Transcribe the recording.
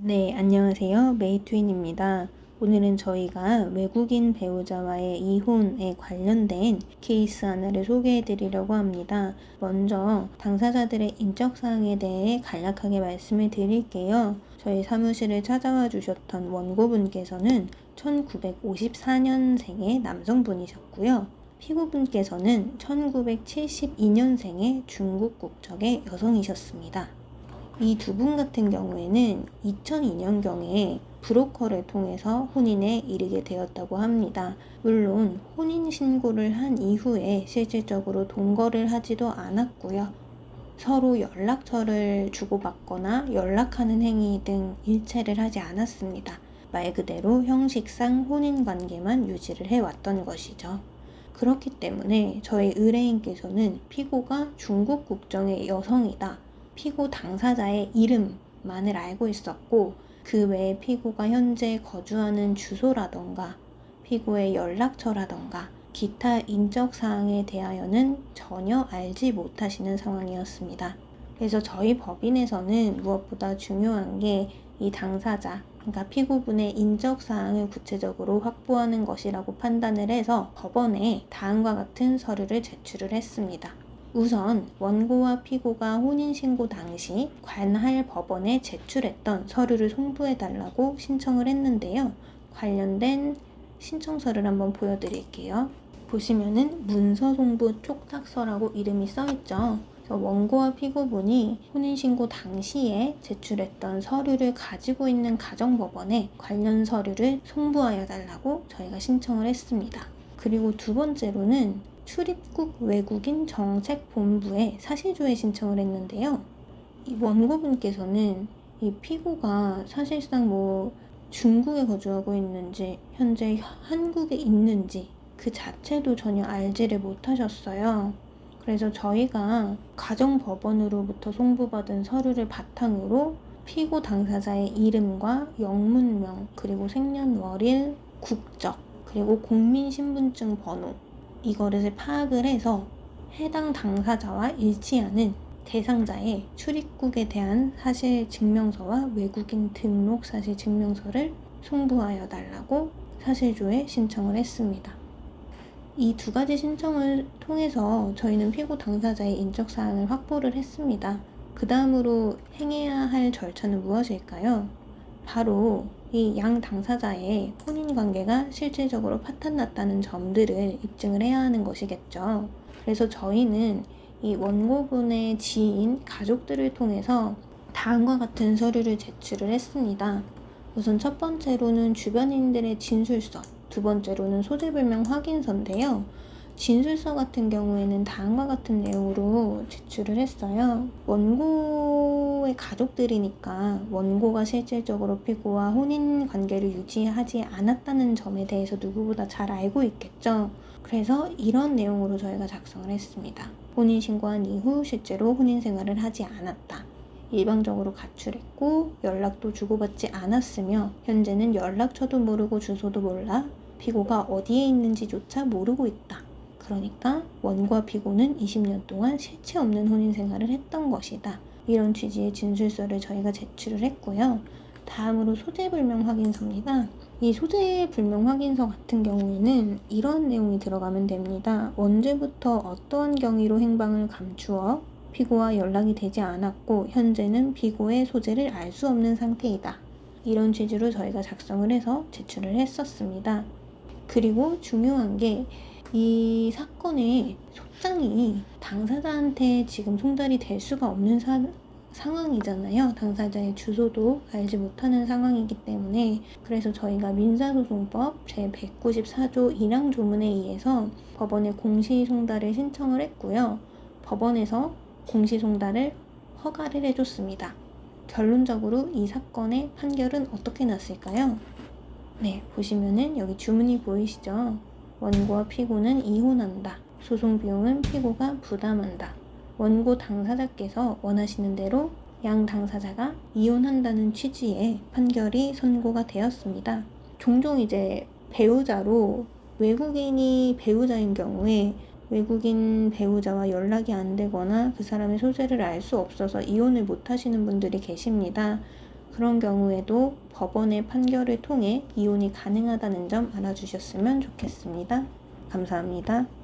네, 안녕하세요. 메이트윈입니다. 오늘은 저희가 외국인 배우자와의 이혼에 관련된 케이스 하나를 소개해 드리려고 합니다. 먼저 당사자들의 인적사항에 대해 간략하게 말씀을 드릴게요. 저희 사무실을 찾아와 주셨던 원고분께서는 1954년생의 남성분이셨고요. 피고분께서는 1972년생의 중국 국적의 여성이셨습니다. 이 두 분 같은 경우에는 2002년경에 브로커를 통해서 혼인에 이르게 되었다고 합니다. 물론 혼인신고를 한 이후에 실질적으로 동거를 하지도 않았고요. 서로 연락처를 주고받거나 연락하는 행위 등 일체를 하지 않았습니다. 말 그대로 형식상 혼인관계만 유지를 해왔던 것이죠. 그렇기 때문에 저희 의뢰인께서는 피고가 중국 국적의 여성이다, 피고 당사자의 이름만을 알고 있었고, 그 외에 피고가 현재 거주하는 주소라던가 피고의 연락처라던가 기타 인적사항에 대하여는 전혀 알지 못하시는 상황이었습니다. 그래서 저희 법인에서는 무엇보다 중요한 게 이 당사자, 그러니까 피고분의 인적사항을 구체적으로 확보하는 것이라고 판단을 해서 법원에 다음과 같은 서류를 제출을 했습니다. 우선 원고와 피고가 혼인신고 당시 관할 법원에 제출했던 서류를 송부해달라고 신청을 했는데요. 관련된 신청서를 한번 보여드릴게요. 보시면은 문서송부 촉탁서라고 이름이 써있죠. 원고와 피고분이 혼인신고 당시에 제출했던 서류를 가지고 있는 가정법원에 관련 서류를 송부하여 달라고 저희가 신청을 했습니다. 그리고 두 번째로는 출입국 외국인 정책본부에 사실조회 신청을 했는데요. 이 원고분께서는 이 피고가 사실상 중국에 거주하고 있는지 현재 한국에 있는지 그 자체도 전혀 알지를 못하셨어요. 그래서 저희가 가정법원으로부터 송부받은 서류를 바탕으로 피고 당사자의 이름과 영문명, 그리고 생년월일, 국적, 그리고 국민신분증 번호, 이거를 파악을 해서 해당 당사자와 일치하는 대상자의 출입국에 대한 사실 증명서와 외국인 등록 사실 증명서를 송부하여 달라고 사실조회 신청을 했습니다. 이 두 가지 신청을 통해서 저희는 피고 당사자의 인적사항을 확보를 했습니다. 그 다음으로 행해야 할 절차는 무엇일까요? 바로 이 양 당사자의 혼인관계가 실질적으로 파탄났다는 점들을 입증을 해야 하는 것이겠죠. 그래서 저희는 이 원고분의 지인, 가족들을 통해서 다음과 같은 서류를 제출을 했습니다. 우선 첫 번째로는 주변인들의 진술서, 두 번째로는 소재불명 확인서인데요. 진술서 같은 경우에는 다음과 같은 내용으로 제출을 했어요. 원고의 가족들이니까 원고가 실질적으로 피고와 혼인 관계를 유지하지 않았다는 점에 대해서 누구보다 잘 알고 있겠죠. 그래서 이런 내용으로 저희가 작성을 했습니다. 혼인신고한 이후 실제로 혼인 생활을 하지 않았다. 일방적으로 가출했고 연락도 주고받지 않았으며 현재는 연락처도 모르고 주소도 몰라 피고가 어디에 있는지조차 모르고 있다. 그러니까 원고와 피고는 20년 동안 실체 없는 혼인 생활을 했던 것이다. 이런 취지의 진술서를 저희가 제출을 했고요. 다음으로 소재불명 확인서입니다. 이 소재불명 확인서 같은 경우에는 이런 내용이 들어가면 됩니다. 언제부터 어떠한 경위로 행방을 감추어 피고와 연락이 되지 않았고 현재는 피고의 소재를 알 수 없는 상태이다. 이런 취지로 저희가 작성을 해서 제출을 했었습니다. 그리고 중요한 게 이 사건의 소장이 당사자한테 지금 송달이 될 수가 없는 상황이잖아요. 당사자의 주소도 알지 못하는 상황이기 때문에 그래서 저희가 민사소송법 제194조 1항 조문에 의해서 법원에 공시송달을 신청을 했고요. 법원에서 공시송달을 허가를 해줬습니다. 결론적으로 이 사건의 판결은 어떻게 났을까요? 네, 보시면은 여기 주문이 보이시죠? 원고와 피고는 이혼한다. 소송 비용은 피고가 부담한다. 원고 당사자께서 원하시는 대로 양 당사자가 이혼한다는 취지의 판결이 선고가 되었습니다. 종종 이제 배우자로 외국인이 배우자인 경우에 외국인 배우자와 연락이 안 되거나 그 사람의 소재를 알 수 없어서 이혼을 못 하시는 분들이 계십니다. 그런 경우에도 법원의 판결을 통해 이혼이 가능하다는 점 알아주셨으면 좋겠습니다. 감사합니다.